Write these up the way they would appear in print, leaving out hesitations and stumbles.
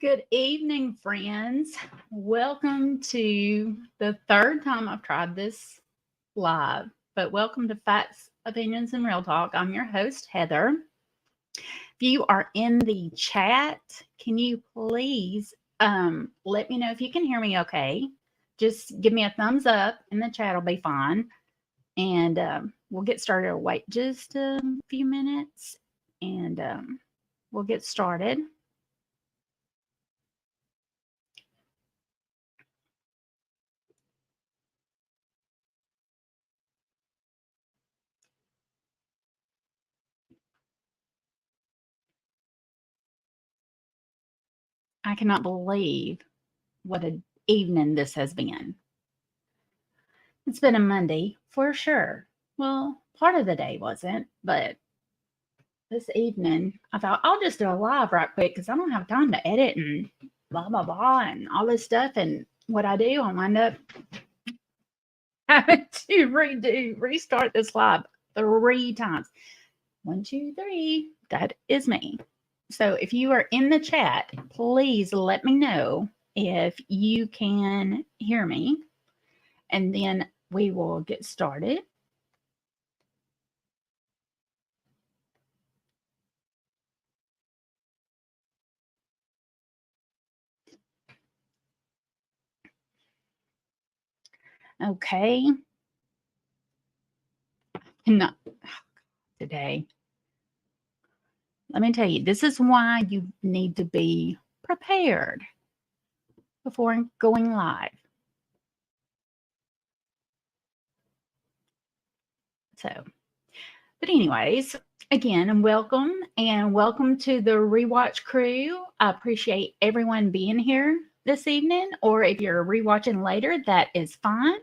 Good evening, friends. Welcome to the third time I've tried this live, but welcome to Facts, Opinions, and Real Talk. I'm your host, Heather. If you are in the chat, can you please let me know if you can hear me okay? Just give me a thumbs up and the chat will be fine. And we'll get started. Wait just a few minutes and we'll get started. I cannot believe what an evening this has been. It's been a Monday for sure. Well, part of the day wasn't, but this evening I thought I'll just do a live right quick because I don't have time to edit and blah, blah, blah, and all this stuff. And what I do, I wind up having to restart this live 3 times. 1, 2, 3. That is me. So if you are in the chat, please let me know if you can hear me, and then we will get started. Okay. Not today. Let me tell you, this is why you need to be prepared before going live. So, but anyways, again, and welcome to the Rewatch crew. I appreciate everyone being here this evening, or if you're rewatching later, that is fine.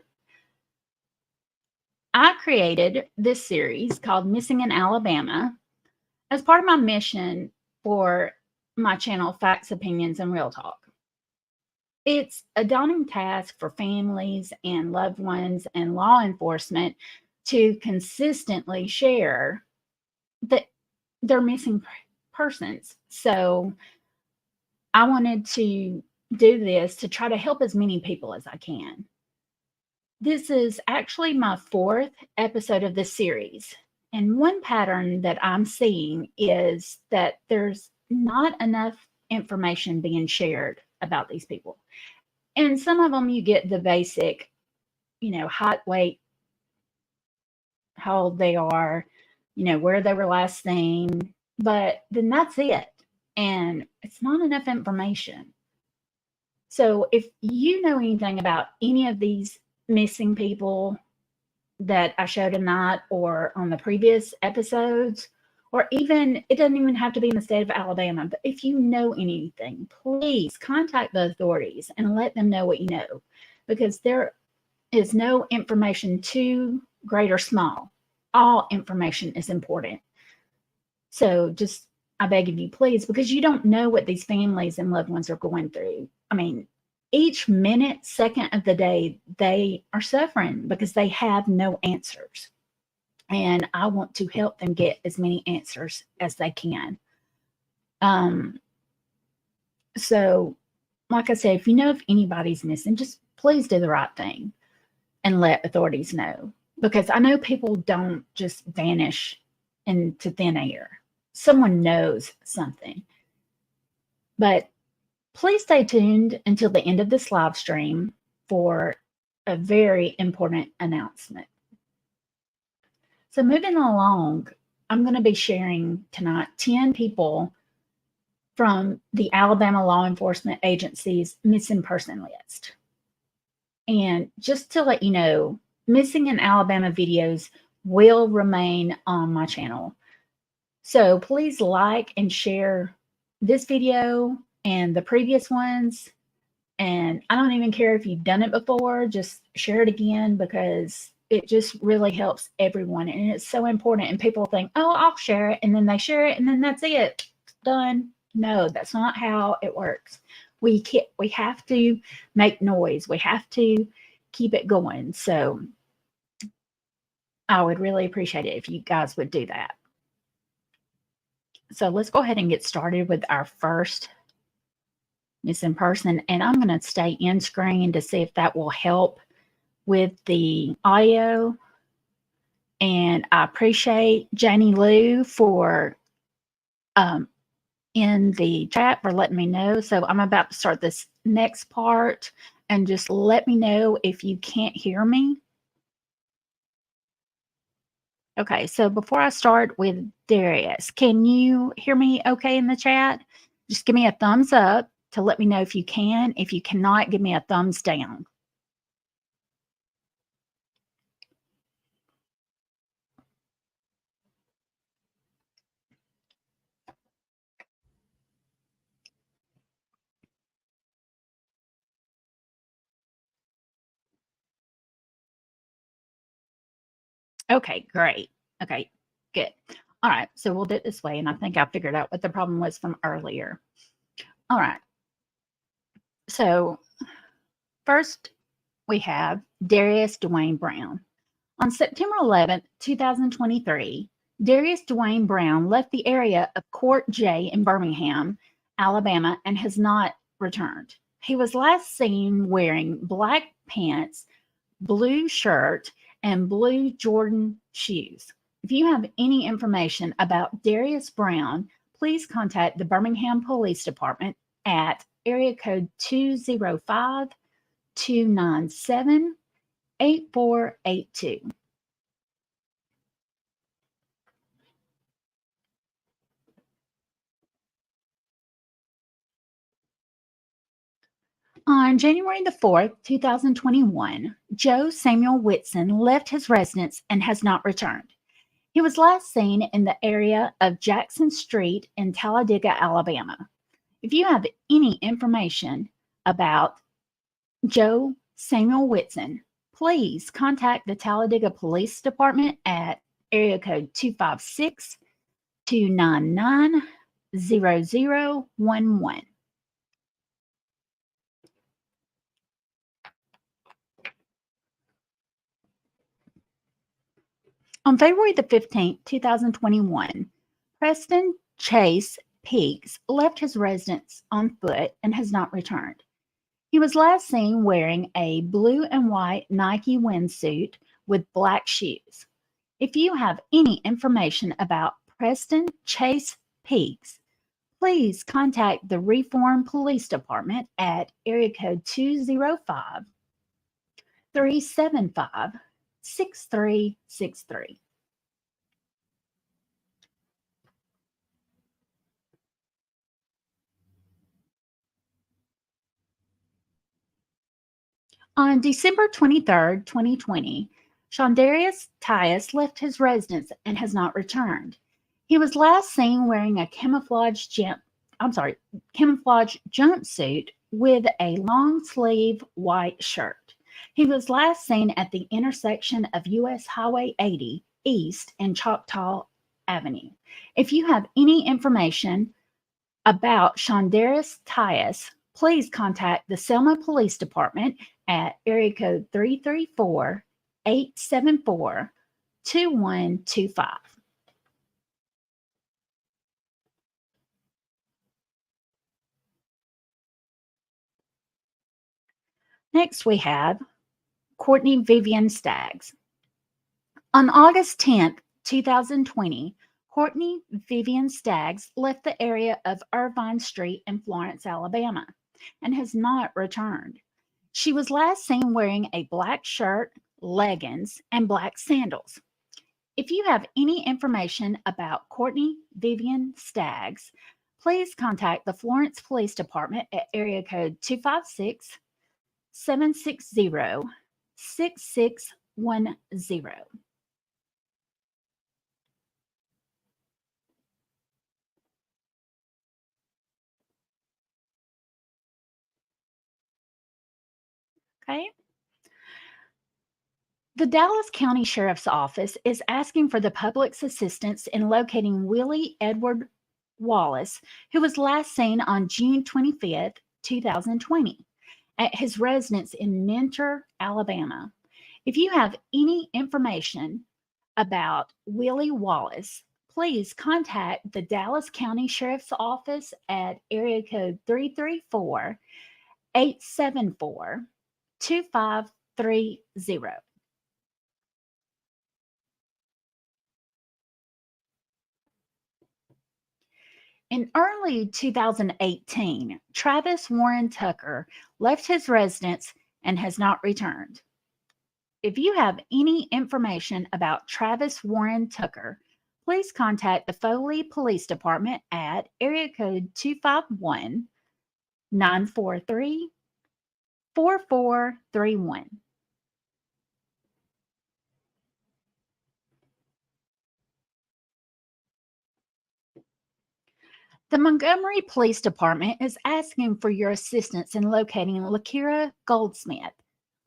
I created this series called Missing in Alabama as part of my mission for my channel, Facts, Opinions, and Real Talk. It's a daunting task for families and loved ones and law enforcement to consistently share that they're missing persons. So I wanted to do this to try to help as many people as I can. This is actually my 4th episode of this series. And one pattern that I'm seeing is that there's not enough information being shared about these people. And some of them you get the basic, height, weight, how old they are, where they were last seen, but then that's it. And it's not enough information. So if you know anything about any of these missing people that I showed tonight or on the previous episodes, or even, it doesn't even have to be in the state of Alabama, but if you know anything, please contact the authorities and let them know what you know, because there is no information too great or small. All information is important. So just, I beg of you, please, because you don't know what these families and loved ones are going through. I mean, each minute, second of the day, they are suffering because they have no answers. And I want to help them get as many answers as they can. So like I said, if you know if anybody's missing, just please do the right thing and let authorities know. Because I know people don't just vanish into thin air. Someone knows something. But please stay tuned until the end of this live stream for a very important announcement. So moving along, I'm going to be sharing tonight 10 people from the Alabama Law Enforcement Agency's missing person list. And just to let you know, missing in Alabama videos will remain on my channel. So please like and share this video and the previous ones. And I don't even care if you've done it before, just share it again because it just really helps everyone. And it's so important. And people think, oh, I'll share it. And then they share it and then that's it. It's done. No, that's not how it works. We have to make noise. We have to keep it going. So I would really appreciate it if you guys would do that. So let's go ahead and get started with our first missing person. And I'm going to stay in screen to see if that will help with the audio. And I appreciate Janie Lou for in the chat for letting me know. So I'm about to start this next part and just let me know if you can't hear me. Okay, so before I start with Darius, can you hear me okay in the chat? Just give me a thumbs up to let me know if you can. If you cannot, give me a thumbs down. Okay, great. Okay, good. All right, so we'll do it this way, and I think I figured out what the problem was from earlier. All right. So first, we have Darius Dwayne Brown. On September 11th, 2023, Darius Dwayne Brown left the area of Court J in Birmingham, Alabama, and has not returned. He was last seen wearing black pants, blue shirt, and blue Jordan shoes. If you have any information about Darius Brown, please contact the Birmingham Police Department at area code 205 297 8482. On January the 4th, 2021, Joe Samuel Whitson left his residence and has not returned. He was last seen in the area of Jackson Street in Talladega, Alabama. If you have any information about Joe Samuel Whitson, please contact the Talladega Police Department at area code 256 299 0011. On February the 15th, 2021, Preston Chase Peaks left his residence on foot and has not returned. He was last seen wearing a blue and white Nike windsuit with black shoes. If you have any information about Preston Chase Peaks, please contact the Reform Police Department at area code 205 375 6363. On December 23rd, 2020, Shondarius Tyus left his residence and has not returned. He was last seen wearing a camouflage jumpsuit with a long sleeve white shirt. He was last seen at the intersection of US Highway 80 East and Choctaw Avenue. If you have any information about Shondarius Tyus, please contact the Selma Police Department at area code 334 874 2125. Next, we have Courtney Vivian Staggs. On August 10th, 2020, Courtney Vivian Staggs left the area of Irvine Street in Florence, Alabama, and has not returned. She was last seen wearing a black shirt, leggings, and black sandals. If you have any information about Courtney Vivian Staggs, please contact the Florence Police Department at area code 256 760 6610. Okay. The Dallas County Sheriff's Office is asking for the public's assistance in locating Willie Edward Wallace, who was last seen on June 25th, 2020, at his residence in Mentor, Alabama. If you have any information about Willie Wallace, please contact the Dallas County Sheriff's Office at area code 334 874 2530. In early 2018, Travis Warren Tucker left his residence and has not returned. If you have any information about Travis Warren Tucker, please contact the Foley Police Department at area code 251 943 4431. The Montgomery Police Department is asking for your assistance in locating Lakira Goldsmith.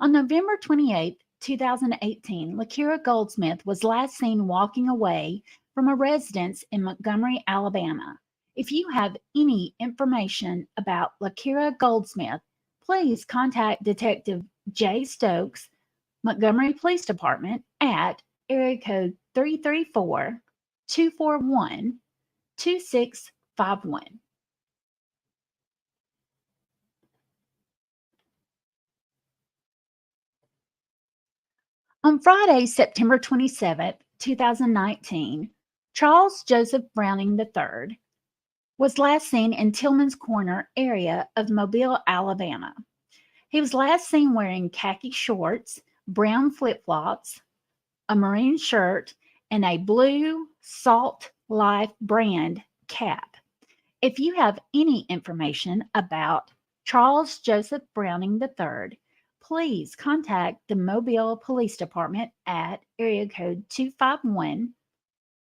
On November 28, 2018, Lakira Goldsmith was last seen walking away from a residence in Montgomery, Alabama. If you have any information about Lakira Goldsmith, please contact Detective Jay Stokes, Montgomery Police Department at area code 334 241 2651. On Friday, September 27th, 2019, Charles Joseph Browning III was last seen in Tillman's Corner area of Mobile, Alabama. He was last seen wearing khaki shorts, brown flip-flops, a maroon shirt, and a blue Salt Life brand cap. If you have any information about Charles Joseph Browning III, please contact the Mobile Police Department at area code 251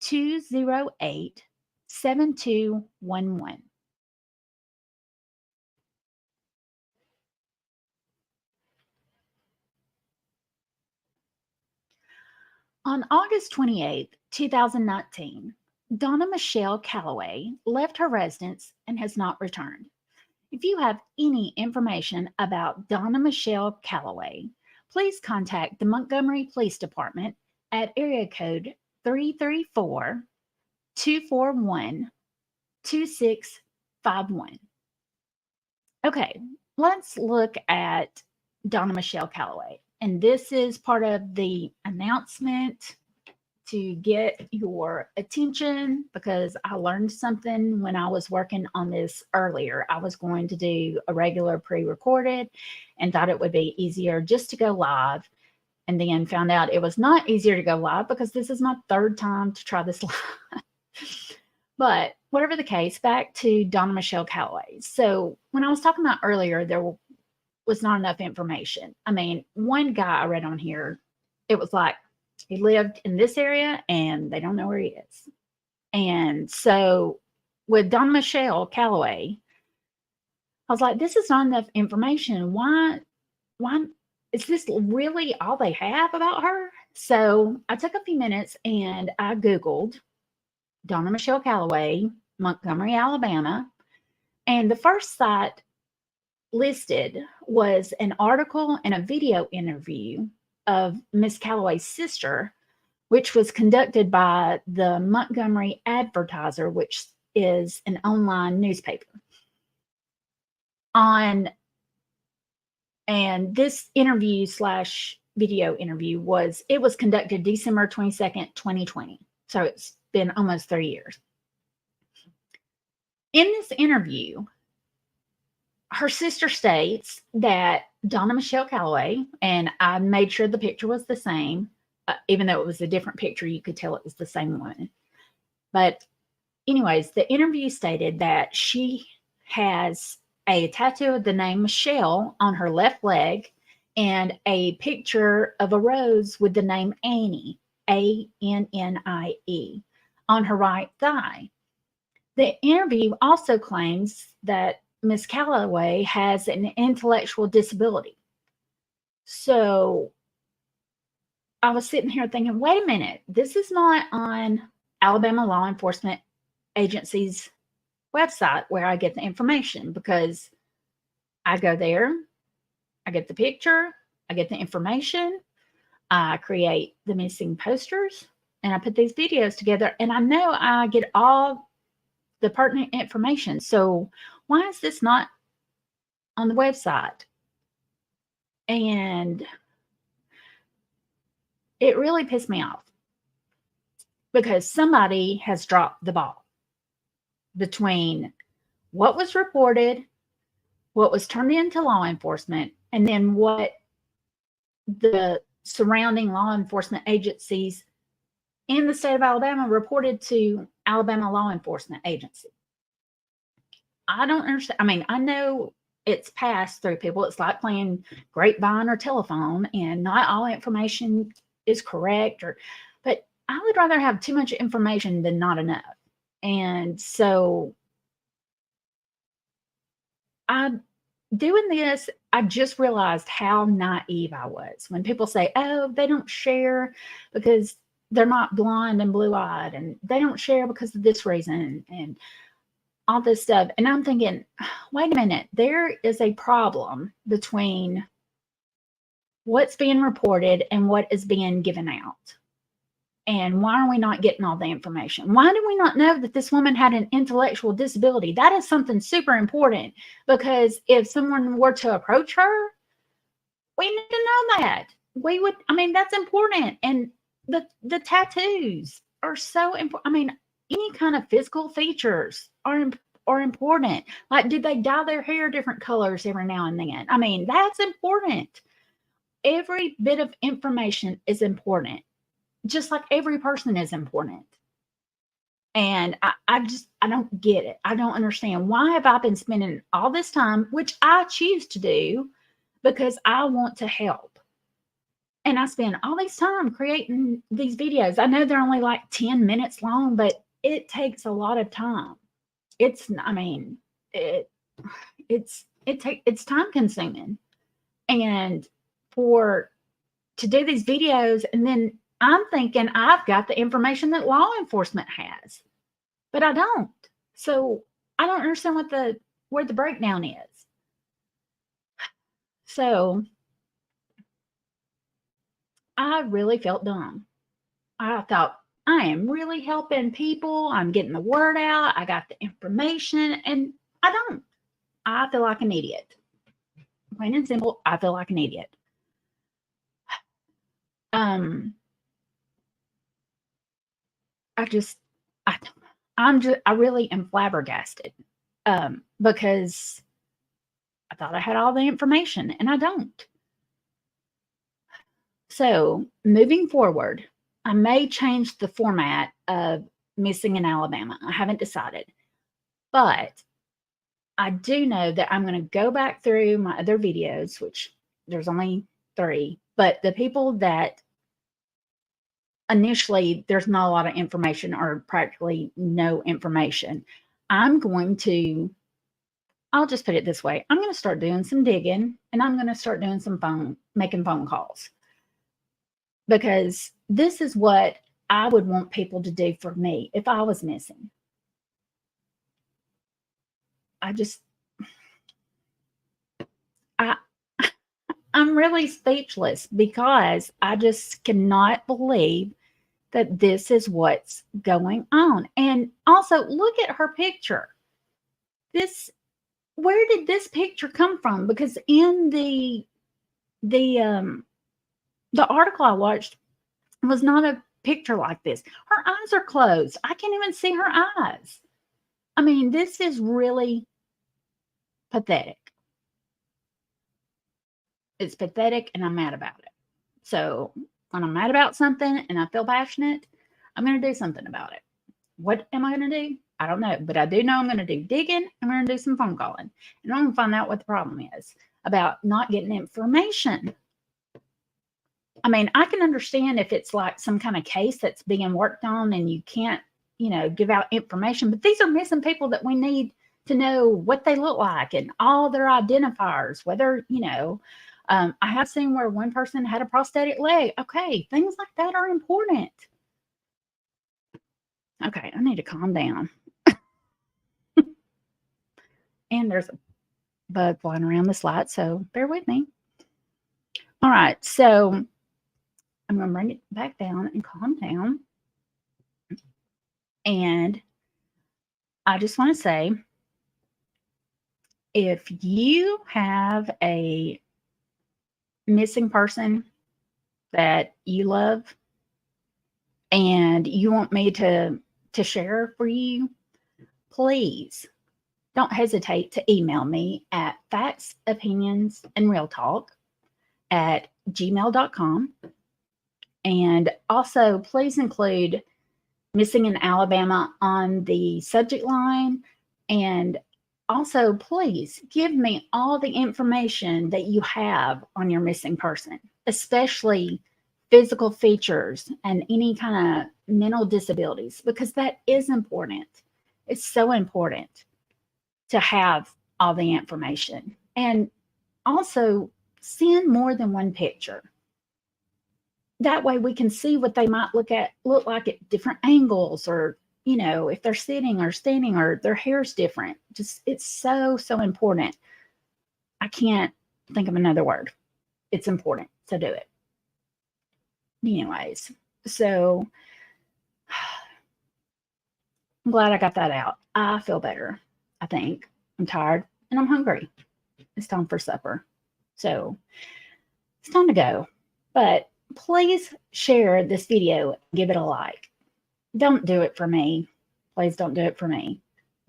208 7211. On August 28, 2019, Donna Michelle Calloway left her residence and has not returned. If you have any information about Donna Michelle Calloway, please contact the Montgomery Police Department at area code 334 241 2651. Okay, let's look at Donna Michelle Calloway. And this is part of the announcement to get your attention because I learned something when I was working on this earlier. I was going to do a regular pre-recorded and thought it would be easier just to go live, and then found out it was not easier to go live because this is my third time to try this live. But whatever the case, back to Donna Michelle Calloway. So when I was talking about earlier, there was not enough information. I mean, one guy I read on here, it was like, he lived in this area and they don't know where he is. And so with Donna Michelle Calloway, I was like, this is not enough information. Why is this really all they have about her? So I took a few minutes and I Googled Donna Michelle Calloway, Montgomery, Alabama. And the first site listed was an article and a video interview of Miss Calloway's sister, which was conducted by the Montgomery Advertiser, which is an online newspaper. On And this interview slash video interview was conducted December 22nd, 2020. So it's been almost 3 years. In this interview, her sister states that Donna Michelle Calloway, and I made sure the picture was the same, even though it was a different picture, you could tell it was the same one. But anyways, the interview stated that she has a tattoo of the name Michelle on her left leg and a picture of a rose with the name Annie, Annie, on her right thigh. The interview also claims that Miss Calloway has an intellectual disability. So I was sitting here thinking, wait a minute, this is not on Alabama Law Enforcement Agency's website where I get the information, because I go there, I get the picture, I get the information, I create the missing posters, and I put these videos together, and I know I get all the pertinent information. So why is this not on the website? And it really pissed me off, because somebody has dropped the ball between what was reported, what was turned into law enforcement, and then what the surrounding law enforcement agencies in the state of Alabama reported to Alabama Law Enforcement Agency. I don't understand. I mean, I know it's passed through people. It's like playing grapevine or telephone, and not all information is correct, but I would rather have too much information than not enough. And so doing this, I just realized how naive I was when people say, oh, they don't share because they're not blonde and blue-eyed, and they don't share because of this reason, and all this stuff. And I'm thinking, wait a minute, there is a problem between what's being reported and what is being given out. And why are we not getting all the information? Why do we not know that this woman had an intellectual disability? That is something super important, because if someone were to approach her, we need to know that. We would, I mean, that's important. And the tattoos are so important. I mean, any kind of physical features are important. Like, did they dye their hair different colors every now and then? I mean, that's important. Every bit of information is important, just like every person is important. And I don't get it. I don't understand. Why have I been spending all this time, which I choose to do because I want to help? And I spend all this time creating these videos. I know they're only like 10 minutes long, but it takes a lot of time. It's time consuming. And to do these videos, and then I'm thinking I've got the information that law enforcement has, but I don't. So I don't understand where the breakdown is. So I really felt dumb. I thought, I am really helping people. I'm getting the word out. I got the information, and I don't. I feel like an idiot. Plain and simple, I feel like an idiot. I really am flabbergasted, because I thought I had all the information, and I don't. So moving forward, I may change the format of Missing in Alabama. I haven't decided, but I do know that I'm going to go back through my other videos, which there's only 3, but the people that initially there's not a lot of information or practically no information, I'll just put it this way. I'm going to start doing some digging, and I'm going to start doing making phone calls, because this is what I would want people to do for me if I was missing. I'm really speechless, because I just cannot believe that this is what's going on. And also, look at her picture. Where did this picture come from? Because in the the article I watched was not a picture like this. Her eyes are closed. I can't even see her eyes. I mean, this is really pathetic. It's pathetic, and I'm mad about it. So when I'm mad about something and I feel passionate, I'm going to do something about it. What am I going to do? I don't know, but I do know I'm going to do digging. I'm going to do some phone calling, and I'm going to find out what the problem is about not getting information. I mean, I can understand if it's like some kind of case that's being worked on and you can't, give out information, but these are missing people that we need to know what they look like and all their identifiers, whether, I have seen where one person had a prosthetic leg. Okay, things like that are important. Okay, I need to calm down. And there's a bug flying around this light, so bear with me. All right, so I'm going to bring it back down and calm down. And I just want to say, if you have a missing person that you love and you want me to share for you, please don't hesitate to email me at factsopinionsandrealtalk@gmail.com. And also, please include Missing in Alabama on the subject line. And also, please give me all the information that you have on your missing person, especially physical features and any kind of mental disabilities, because that is important. It's so important to have all the information. And also, send more than one picture. That way we can see what they might look like at different angles, or if they're sitting or standing or their hair's different. Just, it's so important. I can't think of another word. It's important, so do it. Anyways, so I'm glad I got that out. I feel better, I think. I'm tired and I'm hungry. It's time for supper, so it's time to go. But please share this video, give it a like. Don't do it for me. Please don't do it for me.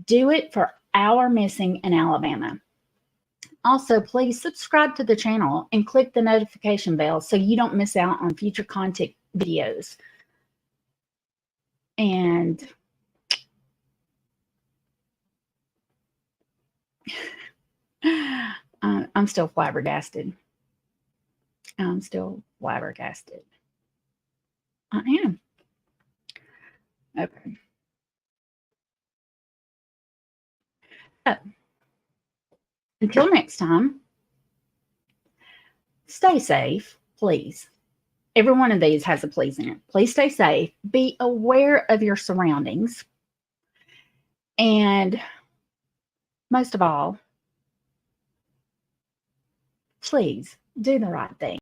Do it for our missing in Alabama. Also, please subscribe to the channel and click the notification bell so you don't miss out on future content videos. And I'm still flabbergasted. I'm still flabbergasted. I am. Okay. So, until next time, stay safe, please. Every one of these has a please in it. Please stay safe. Be aware of your surroundings. And most of all, please do the right thing.